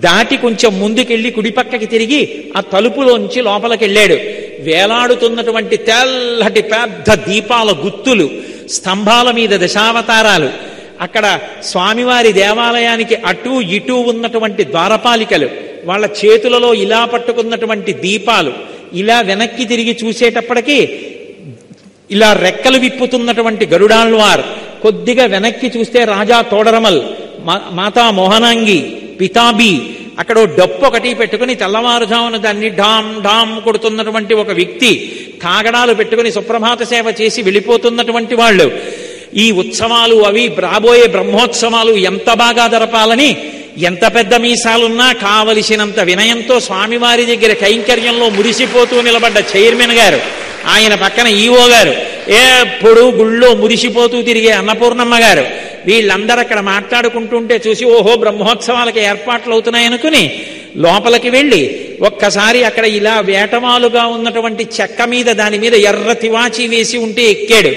దాటి కొంచెం ముందుకెళ్ళి కుడిపక్కకి తిరిగి ఆ తలుపులోంచి లోపలికెళ్ళాడు. వేలాడుతున్నటువంటి తెల్లటి పెద్ద దీపాల గుత్తులు, స్తంభాల మీద దశావతారాలు. అక్కడ స్వామివారి దేవాలయానికి అటూ ఇటూ ఉన్నటువంటి ద్వారపాలికలు, వాళ్ళ చేతులలో ఇలా పట్టుకున్నటువంటి దీపాలు. ఇలా వెనక్కి తిరిగి చూసేటప్పటికీ ఇలా రెక్కలు విప్పుతున్నటువంటి గరుడాళ్వార్. కొద్దిగా వెనక్కి చూస్తే రాజా తోడరమల్, మాతా మోహనాంగి, పితాబి. అక్కడ డప్పు ఒకటి పెట్టుకుని తెల్లవారుజామున దాన్ని డామ్ డామ్ కొడుతున్నటువంటి ఒక వ్యక్తి, కాగడాలు పెట్టుకుని సుప్రభాత సేవ చేసి వెళ్ళిపోతున్నటువంటి వాళ్ళు. ఈ ఉత్సవాలు అవి రాబోయే బ్రహ్మోత్సవాలు ఎంత బాగా జరపాలని, ఎంత పెద్ద మీసాలున్నా కావలసినంత వినయంతో స్వామివారి దగ్గర కైంకర్యంలో మురిసిపోతూ నిలబడ్డ చైర్మన్ గారు, ఆయన పక్కన ఈవో గారు, ఎప్పుడు గుళ్ళో మురిసిపోతూ తిరిగే అన్నపూర్ణమ్మ గారు, వీళ్ళందరూ అక్కడ మాట్లాడుకుంటుంటే చూసి ఓహో బ్రహ్మోత్సవాలకి ఏర్పాట్లు అవుతున్నాయనుకుని లోపలికి వెళ్ళి ఒక్కసారి అక్కడ ఇలా వేటమాలుగా ఉన్నటువంటి చెక్క మీద, దాని మీద ఎర్ర తివాచి వేసి ఉంటే ఎక్కాడు.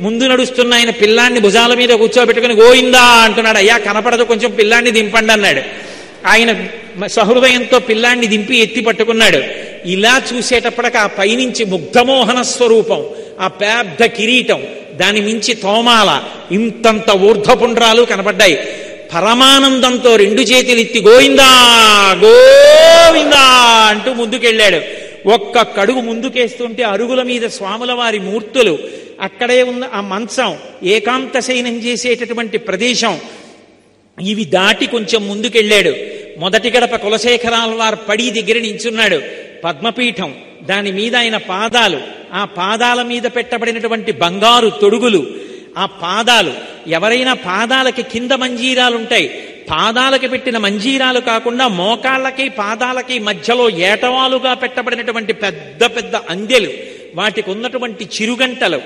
ముందు నడుస్తున్న ఆయన పిల్లాన్ని భుజాల మీద కూర్చోబెట్టుకుని గోయిందా అంటున్నాడు. అయ్యా కనపడదు, కొంచెం పిల్లాన్ని దింపండి అన్నాడు. ఆయన సహృదయంతో పిల్లాన్ని దింపి ఎత్తి పట్టుకున్నాడు. ఇలా చూసేటప్పటికి ఆ పైనుంచి ముగ్ధమోహన స్వరూపం, ఆ పెద్ద కిరీటం, దాని మించి తోమాల, ఇంతంత ఊర్ధ్వపుండ్రాలు కనపడ్డాయి. పరమానందంతో 2 చేతులు ఎత్తి గోవిందా గోవిందా అంటూ ముందుకెళ్ళాడు. ఒక్క కడుగు ముందుకేస్తుంటే అరుగుల మీద స్వాముల వారి మూర్తులు, అక్కడే ఉన్న ఆ మంచం, ఏకాంత శయనం చేసేటటువంటి ప్రదేశం, ఇవి దాటి కొంచెం ముందుకెళ్ళాడు. మొదటి గడప కులశేఖరాల్వార్ పడి దగ్గర నించున్నాడు. పద్మపీఠం, దాని మీద ఆయన పాదాలు, ఆ పాదాల మీద పెట్టబడినటువంటి బంగారు తొడుగులు, ఆ పాదాలు, ఎవరైనా పాదాలకి కింద మంజీరాలుంటాయి, పాదాలకి పెట్టిన మంజీరాలు కాకుండా మోకాళ్ళకి పాదాలకి మధ్యలో ఏటవాలుగా పెట్టబడినటువంటి పెద్ద పెద్ద అందెలు, వాటికి ఉన్నటువంటి చిరుగంటలు,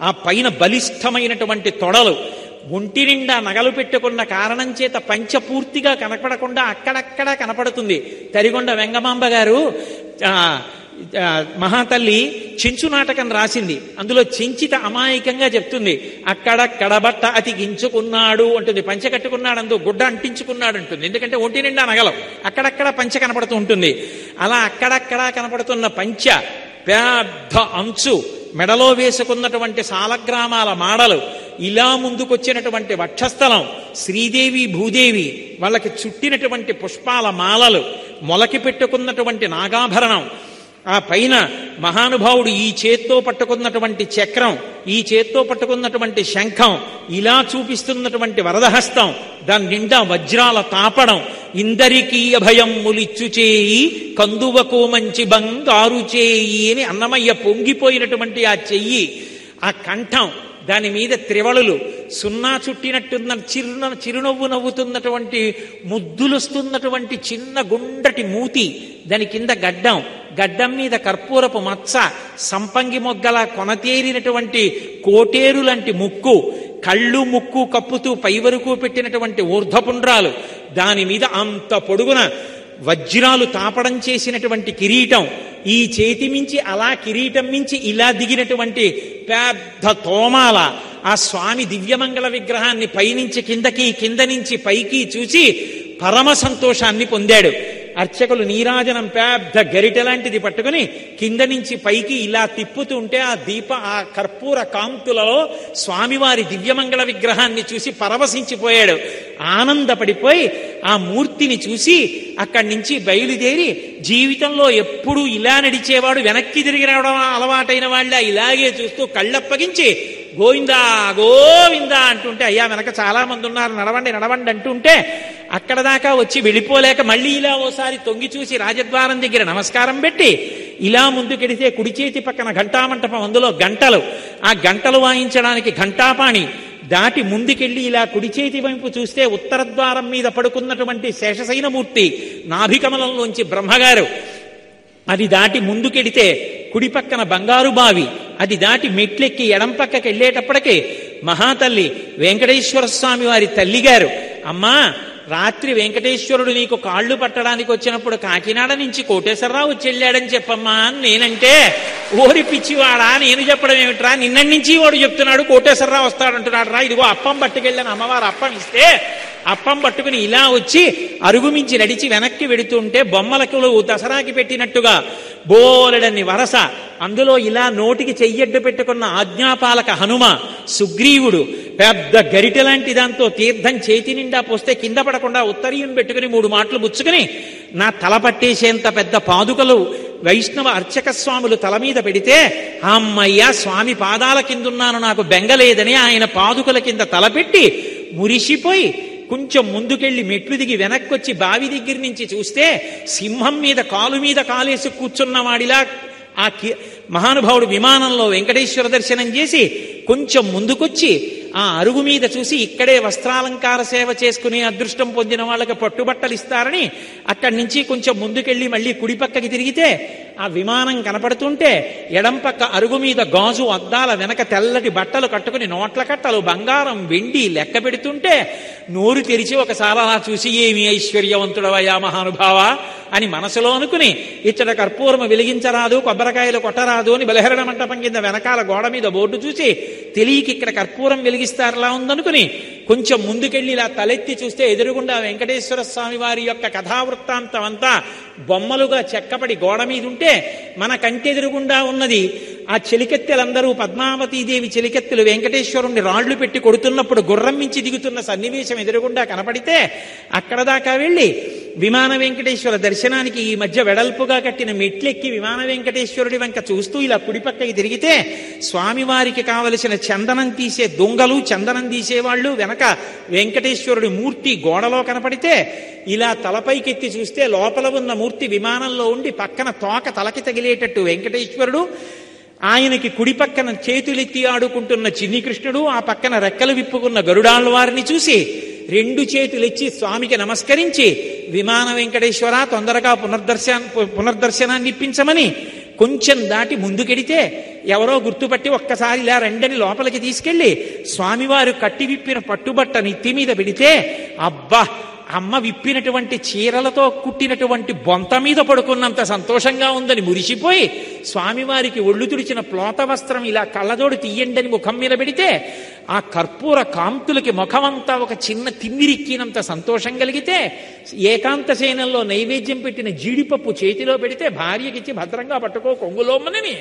ఆ పైన బలిష్టమైనటువంటి తొడలు, ఒంటి నిండా నగలు పెట్టుకున్న కారణం చేత పంచపూర్తిగా కనపడకుండా అక్కడక్కడ కనపడుతుంది. తరిగొండ వెంగమాంబ గారు మహాతల్లి చెంచు నాటకం రాసింది. అందులో చెంచిత అమాయకంగా చెప్తుంది, అక్కడక్కడ బట్ట అతికించుకున్నాడు అంటుంది. పంచ కట్టుకున్నాడు, అందు గుడ్డ అంటించుకున్నాడు అంటుంది. ఎందుకంటే ఒంటి నిండా నగలం, అక్కడక్కడ పంచ కనపడుతూ ఉంటుంది. అలా అక్కడక్కడ కనపడుతున్న పంచ, పెద్ద అంచు, మెడలో వేసుకున్నటువంటి సాలగ్రామాల మాడలు, ఇలా ముందుకొచ్చినటువంటి వక్షస్థలం, శ్రీదేవి భూదేవి వాళ్ళకి చుట్టినటువంటి పుష్పాల మాలలు, మొలకి పెట్టుకున్నటువంటి నాగాభరణం, ఆ పైన మహానుభావుడు ఈ చేత్తో పట్టుకున్నటువంటి చక్రం, ఈ చేత్తో పట్టుకున్నటువంటి శంఖం, ఇలా చూపిస్తున్నటువంటి వరదహస్తం, దాని నిండా వజ్రాల తాపడం, ఇందరికీ అభయం ములిచ్చు చేయి కందువకు మంచి బంగారు చేయి అని అన్నమయ్య పొంగిపోయినటువంటి ఆ చెయ్యి, ఆ కంఠం, దాని మీద త్రివళులు, సున్నా చుట్టినట్టున్న చిరునవ్వు నవ్వుతున్నటువంటి ముద్దులొస్తున్నటువంటి చిన్న గుండ్రటి మూతి, దాని కింద గడ్డం మీద కర్పూరపు మచ్చ, సంపంగి మొగ్గల కొనతేరినటువంటి కోటేరు లాంటి ముక్కు, కళ్ళు ముక్కు కప్పుతూ పై వరకు పెట్టినటువంటి ఊర్ధ్వపుండ్రాలు, దాని మీద అంత పొడుగున వజ్రాలు తాపడం చేసినటువంటి కిరీటం, ఈ చేతి మించి అలా కిరీటం మించి ఇలా దిగినటువంటి పెద్ద తోమాల, ఆ స్వామి దివ్యమంగళ విగ్రహాన్ని పైనుంచి కిందకి, కింద నుంచి పైకి చూసి పరమ సంతోషాన్ని పొందాడు. అర్చకులు నీరాజనం పెద్ద గరిటె లాంటిది పట్టుకుని కింద నుంచి పైకి ఇలా తిప్పుతుంటే ఆ కర్పూర కాంతులలో స్వామివారి దివ్యమంగళ విగ్రహాన్ని చూసి పరవశించిపోయాడు. ఆనందపడిపోయి ఆ మూర్తిని చూసి అక్కడి నుంచి బయలుదేరి, జీవితంలో ఎప్పుడూ ఇలా నడిచేవాడు వెనక్కి తిరిగి రావడం అలవాటైన వాళ్ళ ఇలాగే చూస్తూ కళ్ళప్పగించి గోవిందా గోవిందా అంటుంటే, అయ్యా వెనక చాలా మంది ఉన్నారు, నడవండి నడవండి అంటుంటే అక్కడ దాకా వచ్చి వెళ్ళిపోలేక మళ్ళీ ఇలా ఓసారి తొంగి చూసి రాజద్వారం దగ్గర నమస్కారం పెట్టి ఇలా ముందుకెడితే కుడి చేతి పక్కన ఘంటామంటపం, అందులో గంటలు, ఆ గంటలు వాయించడానికి ఘంటాపాణి దాటి ముందుకెళ్ళి ఇలా కుడి చేతి వైపు చూస్తే ఉత్తర ద్వారం మీద పడుకున్నటువంటి శేషశైనమూర్తి, నాభికమలంలోంచి బ్రహ్మగారు, అది దాటి ముందుకెడితే కుడి పక్కన బంగారు బావి, అది దాటి మెట్లెక్కి ఎడం పక్కకి వెళ్ళేటప్పటికీ మహాతల్లి వెంకటేశ్వర స్వామి వారి తల్లిగారు, అమ్మా రాత్రి వెంకటేశ్వరుడు నీకు కాళ్ళు పట్టడానికి వచ్చినప్పుడు కాకినాడ నుంచి కోటేశ్వరరావు వచ్చి వెళ్ళాడని చెప్పమ్మా అని నేనంటే, ఓరి పిచ్చివాడా నేను చెప్పడం ఏమిట్రా, నిన్నటి నుంచి వాడు చెప్తున్నాడు కోటేశ్వరరావు వస్తాడంటున్నాడు రా, ఇదిగో అప్పం పట్టుకెళ్ళాను, అమ్మవారు అప్పం ఇస్తే అప్పం పట్టుకుని ఇలా వచ్చి అరుగు మించి నడిచి వెనక్కి వెడుతుంటే బొమ్మలకు దసరాకి పెట్టినట్టుగా బోలెడన్ని వరస, అందులో ఇలా నోటికి చెయ్యడ్డు పెట్టుకున్న ఆజ్ఞాపాలక హనుమ, సుగ్రీవుడు పెద్ద గరిటె లాంటి దాంతో తీర్థం చేతి నిండా పోస్తే కింద పడకుండా ఉత్తరీయం పెట్టుకుని 3 మాటలు బుచ్చుకుని నా తల పట్టేసేంత పెద్ద పాదుకలు వైష్ణవ అర్చక స్వాములు తల మీద పెడితే, అమ్మయ్య స్వామి పాదాల కిందున్నాను నాకు బెంగలేదని ఆయన పాదుకల కింద తలపెట్టి మురిసిపోయి కొంచెం ముందుకెళ్ళి మెట్లు దిగి వెనక్కొచ్చి బావి దగ్గర నుంచి చూస్తే సింహం మీద కాలు మీద కాలేసి కూర్చున్నవాడిలా ఆ మహానుభావుడు విమానంలో వెంకటేశ్వర దర్శనం చేసి కొంచెం ముందుకొచ్చి ఆ అరుగు మీద చూసి ఇక్కడే వస్త్రాలంకార సేవ చేసుకునే అదృష్టం పొందిన వాళ్ళకి పట్టుబట్టలు ఇస్తారని అక్కడి నుంచి కొంచెం ముందుకెళ్ళి మళ్ళీ కుడి పక్కకి తిరిగితే ఆ విమానం కనపడుతుంటే ఎడం పక్క అరుగు మీద గాజు అద్దాల వెనక తెల్లటి బట్టలు కట్టుకుని నోట్ల కట్టలు బంగారం వెండి లెక్క పెడుతుంటే నోరు తెరిచి ఒకసారి అలా చూసి ఏమి ఐశ్వర్యవంతుడవయ్యా మహానుభావ అని మనసులో అనుకుని, ఇచ్చట కర్పూరము వెలిగించరాదు, కొబ్బరికాయలు కొట్టరాదు అని బలహరణ మంటపం కింద వెనకాల గోడ మీద బోర్డు చూసి తెలియకి ఇక్కడ కర్పూరం వెలిగిస్తారలా ఉందనుకుని కొంచెం ముందుకెళ్ళి ఇలా తలెత్తి చూస్తే ఎదురుగుండా వెంకటేశ్వర స్వామి వారి యొక్క కథావృత్తాంతం అంతా బొమ్మలుగా చెక్కపడి గోడ మీద ఉంటే మన కంటెదురుగుండా ఉన్నది ఆ చెలికెత్తెలందరూ పద్మావతీదేవి చెలికెత్తెలు వెంకటేశ్వరుణ్ణి రాళ్లు పెట్టి కొడుతున్నప్పుడు గుర్రం మించి దిగుతున్న సన్నివేశం ఎదురుగుండా కనపడితే అక్కడ దాకా వెళ్ళి విమాన వెంకటేశ్వర దర్శనానికి ఈ మధ్య వెడల్పుగా కట్టిన మెట్లెక్కి విమాన వెంకటేశ్వరుడి వెంక చూస్తూ ఇలా కుడిపక్కకి తిరిగితే స్వామివారికి కావలసిన చందనం తీసే దొంగలు, చందనం తీసేవాళ్ళు వెనక వెంకటేశ్వరుడి మూర్తి గోడలో కనపడితే ఇలా తలపైకెత్తి చూస్తే లోపల ఉన్న మూర్తి విమానంలో ఉండి పక్కన తోక తలకి తగిలేటట్టు వెంకటేశ్వరుడు, ఆయనకి కుడి పక్కన చేతులెత్తి ఆడుకుంటున్న చిన్ని కృష్ణుడు, ఆ పక్కన రెక్కలు విప్పుకున్న గరుడాళ్వారిని చూసి 2 చేతులెచ్చి స్వామికి నమస్కరించి విమాన వెంకటేశ్వర తొందరగా పునర్దర్శనాన్ని ఇప్పించమని కొంచెం దాటి ముందుకెడితే ఎవరో గుర్తుపట్టి ఒక్కసారి ఇలా రెండని లోపలికి తీసుకెళ్లి స్వామివారు కట్టి విప్పిన పట్టుబట్ట నెత్తి మీద పెడితే అబ్బా అమ్మ విప్పినటువంటి చీరలతో కుట్టినటువంటి బొంత మీద పడుకున్నంత సంతోషంగా ఉందని మురిసిపోయి స్వామివారికి ఒళ్ళు తుడిచిన ప్లోత వస్త్రం ఇలా కళ్ళజోడు తీయండని ముఖం మీద పెడితే ఆ కర్పూర కాంతులకి ముఖమంతా ఒక చిన్న తిమ్మిరిక్కినంత సంతోషం కలిగితే ఏకాంత సేనంలో నైవేద్యం పెట్టిన జీడిపప్పు చేతిలో పెడితే భార్యకిచ్చి భద్రంగా పట్టుకో కొంగులోమ్మని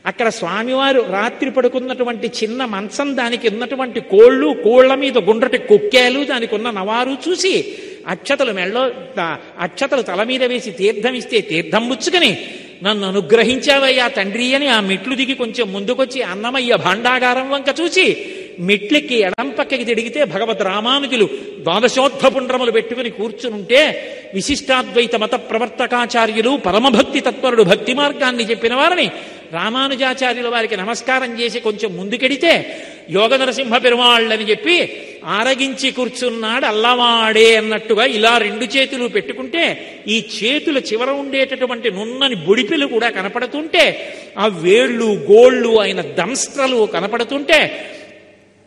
అక్కడ స్వామివారు రాత్రి పడుకున్నటువంటి చిన్న మంచం, దానికి ఉన్నటువంటి కోళ్ళు, కోళ్ల మీద గుండ్రటి కొక్కేలు, దానికి ఉన్న నవారు చూసి అక్షతలు తల మీద వేసి తీర్థం ఇస్తే తీర్థం ముచ్చుకొని, నన్ను అనుగ్రహించావయ్యా తండ్రి అని ఆ మెట్లు దిగి కొంచెం ముందుకొచ్చి అన్నమయ్య భాండాగారం వంక చూసి మెట్లెక్కి ఎడం పక్కకి తిరిగితే భగవద్ రామానుజులు ద్వాదశోద్ధపుండ్రములు పెట్టుకుని కూర్చునుంటే, విశిష్టాద్వైత మత ప్రవర్తకాచార్యులు, పరమభక్తి తత్పరుడు, భక్తి మార్గాన్ని చెప్పిన వారిని రామానుజాచార్యుల వారికి నమస్కారం చేసి కొంచెం ముందుకెడితే, యోగ నరసింహ పెరుమాళ్ళని చెప్పి ఆరగించి కూర్చున్నాడు అల్లవాడే అన్నట్టుగా ఇలా రెండు చేతులు పెట్టుకుంటే, ఈ చేతుల చివర ఉండేటటువంటి నున్నని బొడిపిలు కూడా కనపడుతుంటే, ఆ వేళ్ళు గోళ్ళు ఆయన దంస్ట్రలు కనపడుతుంటే,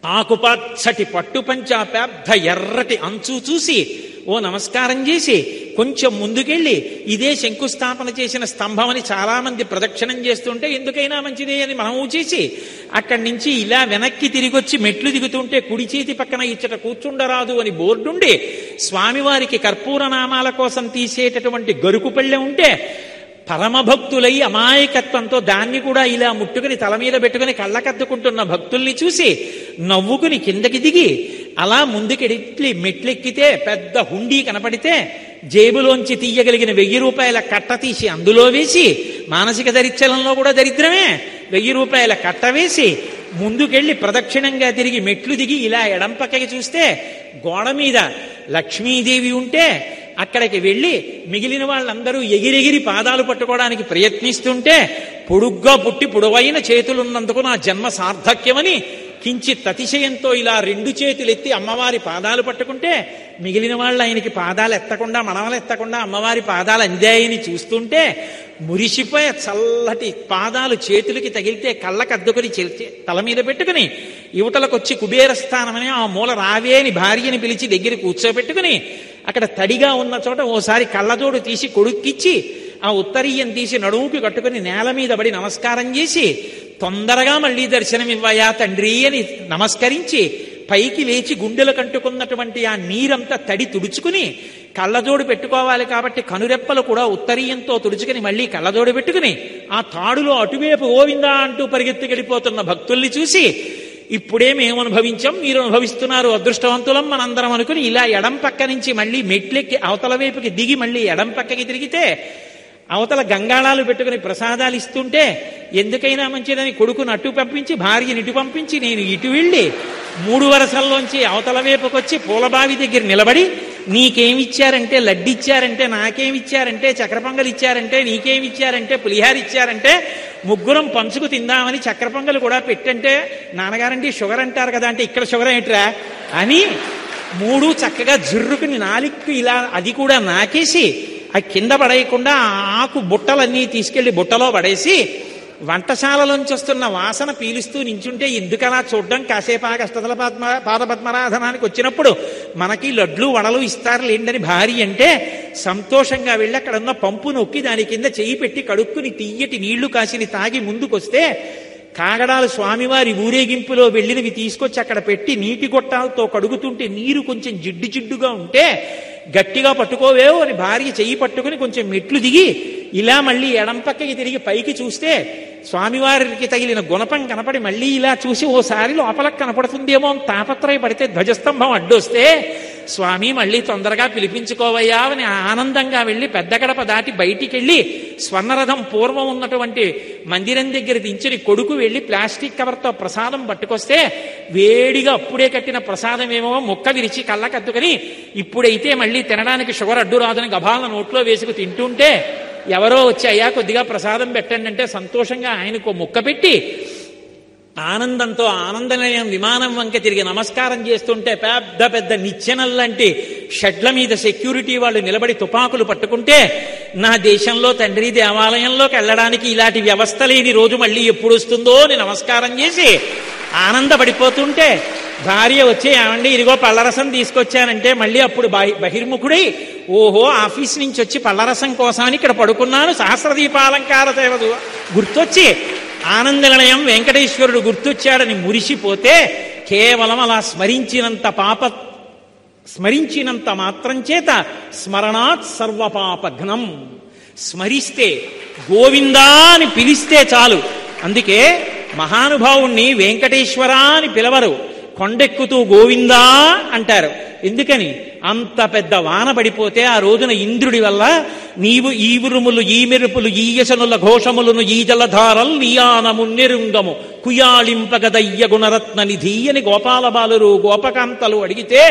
ఆకుపచ్చటి పట్టుపంచ పెద్ద ఎర్రటి అంచు చూసి ఓ నమస్కారం చేసి కొంచెం ముందుకెళ్ళి, ఇదే శంకుస్థాపన చేసిన స్తంభం అని చాలా మంది ప్రదక్షిణం చేస్తుంటే ఎందుకైనా మంచిదే అని మనము చేసి అక్కడి నుంచి ఇలా వెనక్కి తిరిగొచ్చి మెట్లు దిగుతుంటే కుడి చేతి పక్కన ఇచ్చట కూర్చుండరాదు అని బోర్డుండి, స్వామివారికి కర్పూర నామాల కోసం తీసేటటువంటి గరుకు పళ్ళె ఉంటే, పరమభక్తులై అమాయకత్వంతో దాన్ని కూడా ఇలా ముట్టుకుని తల మీద పెట్టుకుని కళ్ళకద్దుకుంటున్న భక్తుల్ని చూసి నవ్వుకుని కిందకి దిగి అలా ముందుకెడిట్లి మెట్లెక్కితే పెద్ద హుండీ కనపడితే, జేబులోంచి తీయగలిగిన 1000 రూపాయల కట్ట తీసి అందులో వేసి, మానసిక దరిద్రంలో కూడా దరిద్రమే, 1000 రూపాయల కట్ట వేసి ముందుకెళ్ళి ప్రదక్షిణంగా తిరిగి మెట్లు దిగి ఇలా ఎడం పక్కకి చూస్తే గోడ మీద లక్ష్మీదేవి ఉంటే, అక్కడికి వెళ్ళి మిగిలిన వాళ్ళందరూ ఎగిరెగిరి పాదాలు పట్టుకోవడానికి ప్రయత్నిస్తుంటే, పొడుగ్గా పుట్టి పొడవైన చేతులున్నందుకు నా జన్మ సార్థక్యమని కించిత్ అతిశయంతో ఇలా 2 చేతులెత్తి అమ్మవారి పాదాలు పట్టుకుంటే, మిగిలిన వాళ్ళు ఆయనకి పాదాలు ఎత్తకుండా, మనవలు ఎత్తకుండా అమ్మవారి పాదాలు అందాయని చూస్తుంటే, మురిసిపోయే చల్లటి పాదాలు చేతులకి తగిలితే కళ్ళకద్దుకుని తల మీద పెట్టుకుని యువతలకొచ్చి కుబేరస్థానమని ఆ మూల రావే అని భార్యని పిలిచి దగ్గర కూర్చోబెట్టుకుని, అక్కడ తడిగా ఉన్న చోట ఓసారి కళ్ళజోడు తీసి కొడుక్కిచ్చి ఆ ఉత్తరీయం తీసి నడుముకి కట్టుకుని నేల మీద పడి నమస్కారం చేసి, తొందరగా మళ్ళీ దర్శనమివ్వయా తండ్రి అని నమస్కరించి పైకి లేచి గుండెలు కంటుకున్నటువంటి ఆ నీరంతా తడి తుడుచుకుని, కళ్ళజోడు పెట్టుకోవాలి కాబట్టి కనురెప్పలు కూడా ఉత్తరీయంతో తుడుచుకుని మళ్ళీ కళ్ళజోడు పెట్టుకుని ఆ తాడులో అటువైపు గోవిందా అంటూ పరిగెత్తుకెళ్ళిపోతున్న భక్తుల్ని చూసి, ఇప్పుడే మేము అనుభవించాం, మీరు అనుభవిస్తున్నారు, అదృష్టవంతులం మనందరం అనుకుని ఇలా ఎడం పక్క నుంచి మళ్ళీ మెట్లెక్కి అవతల వైపుకి దిగి మళ్ళీ ఎడం పక్కకి తిరిగితే, అవతల గంగాళాలు పెట్టుకుని ప్రసాదాలు ఇస్తుంటే, ఎందుకైనా మంచిదని కొడుకుని అటు పంపించి భార్యని ఇటు పంపించి నేను ఇటు వెళ్ళి 3 వరసల్లోంచి అవతల వైపుకొచ్చి పూలబావి దగ్గర నిలబడి, నీకేమిచ్చారంటే లడ్డిచ్చారంటే, నాకేమిచ్చారంటే చక్ర పొంగలు ఇచ్చారంటే, నీకేమిచ్చారంటే పులిహార ఇచ్చారంటే, ముగ్గురం పంచుకు తిందామని చక్ర పొంగలు కూడా పెట్టంటే, నాన్నగారంటే షుగర్ అంటారు కదా అంటే, ఇక్కడ షుగర్ ఏంట్రా అని 3 చక్కగా జుర్రుకుని నాలుగు ఇలా అది కూడా నాకేసి ఆ కింద పడేయకుండా ఆకు బుట్టలన్నీ తీసుకెళ్లి బుట్టలో పడేసి, వంటశాలలోంచి వస్తున్న వాసన పీలుస్తూ నించుంటే ఎందుకలా చూడడం, కాసేపు అష్టదల పాదపద్మరాధనానికి వచ్చినప్పుడు మనకి లడ్లు వడలు ఇస్తారు లేండని భార్య అంటే, సంతోషంగా వెళ్ళి అక్కడ ఉన్న పంపు నొక్కి దాని కింద చెయ్యి పెట్టి కడుక్కుని తీయటి నీళ్లు కాసిని తాగి ముందుకొస్తే, కాగడాలు స్వామివారి ఊరేగింపులో వెళ్ళినవి తీసుకొచ్చి అక్కడ పెట్టి నీటి గొట్టాలతో కడుగుతుంటే నీరు కొంచెం జిడ్డు జిడ్డుగా ఉంటే, గట్టిగా పట్టుకోవేవో అని భార్య చెయ్యి పట్టుకుని కొంచెం మెట్లు దిగి ఇలా మళ్ళీ ఎడం పక్కకి తిరిగి పైకి చూస్తే స్వామివారికి తగిలిన గుణపం కనపడి మళ్ళీ ఇలా చూసి ఓసారి లోపలకు కనపడుతుందేమో అని తాపత్రయపడితే ధ్వజస్తంభం అడ్డొస్తే, స్వామి మళ్ళీ తొందరగా పిలిపించుకోవయ్యా అని ఆనందంగా వెళ్ళి పెద్ద గడప దాటి బయటికి వెళ్ళి స్వర్ణరథం పూర్వం ఉన్నటువంటి మందిరం దగ్గర దించుని కొడుకు వెళ్ళి ప్లాస్టిక్ కవర్తో ప్రసాదం పట్టుకొస్తే, వేడిగా అప్పుడే కట్టిన ప్రసాదం ఏమో ముక్క విరిచి కళ్ళకద్దుకుని, ఇప్పుడైతే మళ్ళీ తినడానికి షుగర్ అడ్డు రాదని గభాల నోట్లో వేసుకు తింటుంటే, ఎవరో వచ్చి అయ్యా కొద్దిగా ప్రసాదం పెట్టండి అంటే సంతోషంగా ఆయనకు ముక్క పెట్టి ఆనందంతో ఆనందనిలయం విమానం వంక తిరిగి నమస్కారం చేస్తుంటే, పెద్ద పెద్ద నిచ్చెనల్లాంటి షెడ్ల మీద సెక్యూరిటీ వాళ్ళు నిలబడి తుపాకులు పట్టుకుంటే, నా దేశంలో తండ్రి దేవాలయంలోకి వెళ్ళడానికి ఇలాంటి వ్యవస్థ లేని రోజు మళ్ళీ ఎప్పుడు వస్తుందో అని నమస్కారం చేసి ఆనందపడిపోతుంటే, భార్య వచ్చి ఏమండి ఇదిగో పళ్ళరసం తీసుకొచ్చానంటే మళ్ళీ అప్పుడు బహిర్ముఖుడై, ఓహో ఆఫీస్ నుంచి వచ్చి పళ్ళరసం కోసమని ఇక్కడ పడుకున్నాను, సహస్రదీపాలంకార సేవదు గుర్తొచ్చి ఆనందనిలయం వెంకటేశ్వరుడు గుర్తొచ్చాడని మురిసిపోతే, కేవలం అలా స్మరించినంత మాత్రం చేత స్మరణాత్ సర్వపాపఘ్నం, స్మరిస్తే గోవిందా అని పిలిస్తే చాలు అందుకే మహానుభావుణ్ణి వెంకటేశ్వర అని పిలవరు, కొండెక్కుతూ గోవిందా అంటారు. ఎందుకని? అంత పెద్ద వాన పడిపోతే ఆ రోజున ఇంద్రుడి వల్ల నీవు ఈ ఉరుములు ఈ మెరుపులు ఈ యశనుల ఘోషములను ఈ జలధారల్ నీయానము నిరుంగము కుయాళింపగదయ్య గుణరత్న నిధి అని గోపాలబాలురు గోపకాంతలు అడిగితే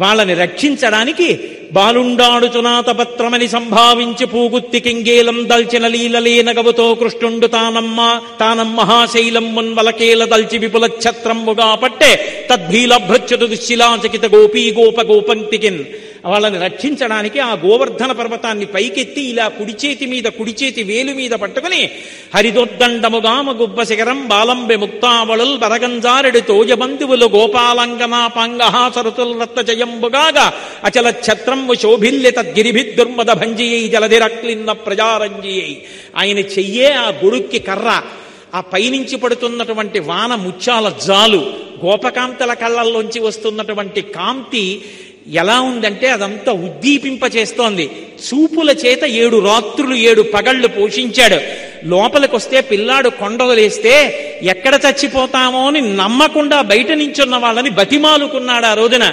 వాళ్ళని రక్షించడానికి బాలుండాడుచునాతపత్రమని సంభావించి పూగుత్తి కింగేలం దల్చిన లీలలేనగవుతో కృష్ణుండు తానమ్మహాశైలం మున్వలకేల దల్చి విపుల ఛత్రంబుగా పట్టే తద్భీలభృచ్యుత దుశ్శిలాచకిత గోపీ గోపంక్తికిన్ వాళ్ళని రక్షించడానికి ఆ గోవర్ధన పర్వతాన్ని పైకెత్తి ఇలా కుడి చేతి వేలు మీద పట్టుకుని హరిదొద్దండముగామ గుబ్బ శిఖరం బాలంబె ముక్తావళుల్ బరగంజారెడు తోజబంధువులు గోపాలంగనా పంగహా సరుతుల్ రత్త జయంబుగాగా అచల ఛత్రంబు శోభిల్య తద్గిరిభిద్దుర్మద భంజియై జలధిరక్లిన్న ప్రజారంజియై. ఆయన చెయ్యే ఆ గొడుక్కి కర్ర, ఆ పైనుంచి పడుతున్నటువంటి వాన ముత్యాల జాలు, గోపకాంతల కళ్ళల్లోంచి వస్తున్నటువంటి కాంతి ఎలా ఉందంటే అదంతా ఉద్దీపింపచేస్తోంది. చూపుల చేత 7 రాత్రులు 7 పగళ్లు పోషించాడు. లోపలికొస్తే పిల్లాడు కొండలేస్తే ఎక్కడ చచ్చిపోతామో అని నమ్మకుండా బయట నించున్న వాళ్ళని బతిమాలుకున్నాడు ఆ రోజున.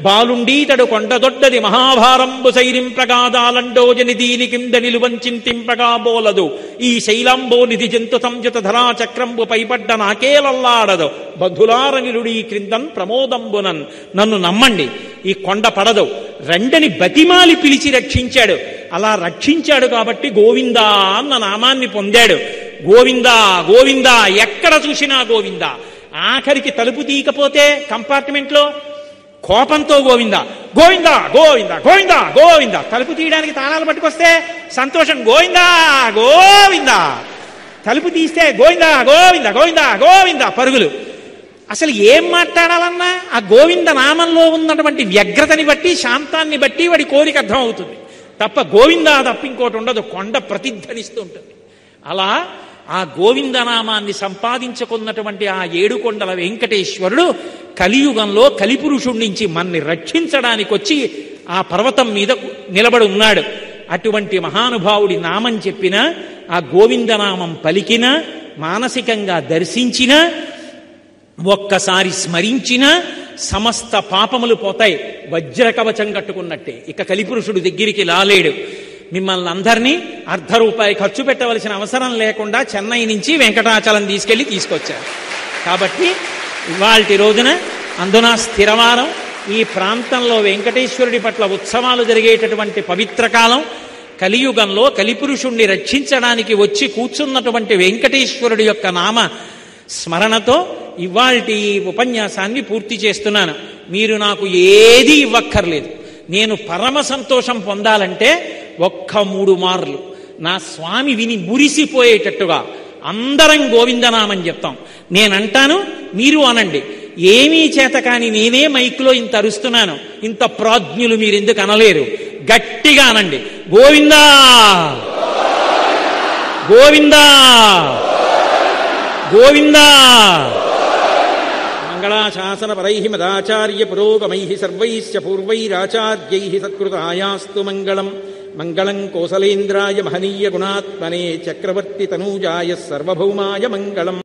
బాలుండీతడు కొండదొడ్డది మహాభారంబు సైరింప్రగాదాలండోజని దీని కింద నిలువంచింతింపగా బోలదు ఈ శైలంబో నిధి జంతు సంయుత ధరా చక్రంబు పైపడ్డ నాకేలల్లాడదు బధులారనిలుడి క్రిందన్ ప్రమోదంబునన్. నన్ను నమ్మండి, ఈ కొండ పడదు, రెండని బతిమాలి పిలిచి రక్షించాడు. అలా రక్షించాడు కాబట్టి గోవిందా అన్న నామాన్ని పొందాడు. గోవిందా గోవిందా ఎక్కడ చూసినా గోవిందా. ఆఖరికి తలుపు తీయకపోతే కంపార్ట్మెంట్లో కోపంతో గోవిందా గోవిందా గోవిందా గోవిందా గోవిందా. తలుపు తీయడానికి తాళాలు పట్టుకొస్తే సంతోషం గోవిందా గోవిందా. తలుపు తీస్తే గోవిందా గోవిందా గోవిందా గోవిందా పరుగులు. అసలు ఏం మాట్లాడాలన్నా ఆ గోవింద నామంలో ఉన్నటువంటి వ్యగ్రతని బట్టి శాంతాన్ని బట్టి వాడి కోరిక అర్థం అవుతుంది తప్ప గోవిందా తప్ప ఇంకోటి ఉండదు. కొండ ప్రతిధ్వనిస్తూ ఉంటుంది. అలా ఆ గోవిందనామాన్ని సంపాదించుకున్నటువంటి ఆ 7 కొండల వెంకటేశ్వరుడు కలియుగంలో కలిపురుషుడి నుంచి మన్ని రక్షించడానికి వచ్చి ఆ పర్వతం మీద నిలబడి ఉన్నాడు. అటువంటి మహానుభావుడి నామం చెప్పిన, ఆ గోవిందనామం పలికిన, మానసికంగా దర్శించిన, ఒక్కసారి స్మరించిన సమస్త పాపములు పోతాయి. వజ్రకవచం కట్టుకున్నట్టే. ఇక కలిపురుషుడు దగ్గరికి లాలేడు. మిమ్మల్ని అందరినీ ₹1 ఖర్చు పెట్టవలసిన అవసరం లేకుండా చెన్నై నుంచి వెంకటాచలం తీసుకొచ్చారు. కాబట్టి ఇవాల్టి రోజున అందున స్థిరవారం, ఈ ప్రాంతంలో వెంకటేశ్వరుడి పట్ల ఉత్సవాలు జరిగేటటువంటి పవిత్ర కాలం, కలియుగంలో కలిపురుషుణ్ణి రక్షించడానికి వచ్చి కూర్చున్నటువంటి వెంకటేశ్వరుడి యొక్క నామ స్మరణతో ఇవాల్టి ఉపన్యాసాన్ని పూర్తి చేస్తున్నాను. మీరు నాకు ఏది ఇవ్వక్కర్లేదు. నేను పరమ సంతోషం పొందాలంటే 3 మార్లు నా స్వామి విని మురిసిపోయేటట్టుగా అందరం గోవిందనామం చెప్తాం. నేనంటాను, మీరు అనండి. ఏమీ చేత కాని నేనే మైక్లో ఇంత అరుస్తున్నాను, ఇంత ప్రాజ్ఞులు మీరెందుకు అనలేరు? గట్టిగా అనండి, గోవిందా గోవిందా గోవిందా. మంగళాశాసన పరైః మదాచార్య పురోగమైః సర్వైశ్చ పూర్వైరాచార్యైః సత్కృతాయాస్తు మంగళం. మంగళం కోసలేంద్రాయ మహనీయ గుణాత్మనే చక్రవర్తి తనూజాయ సర్వభౌమాయ మంగళం.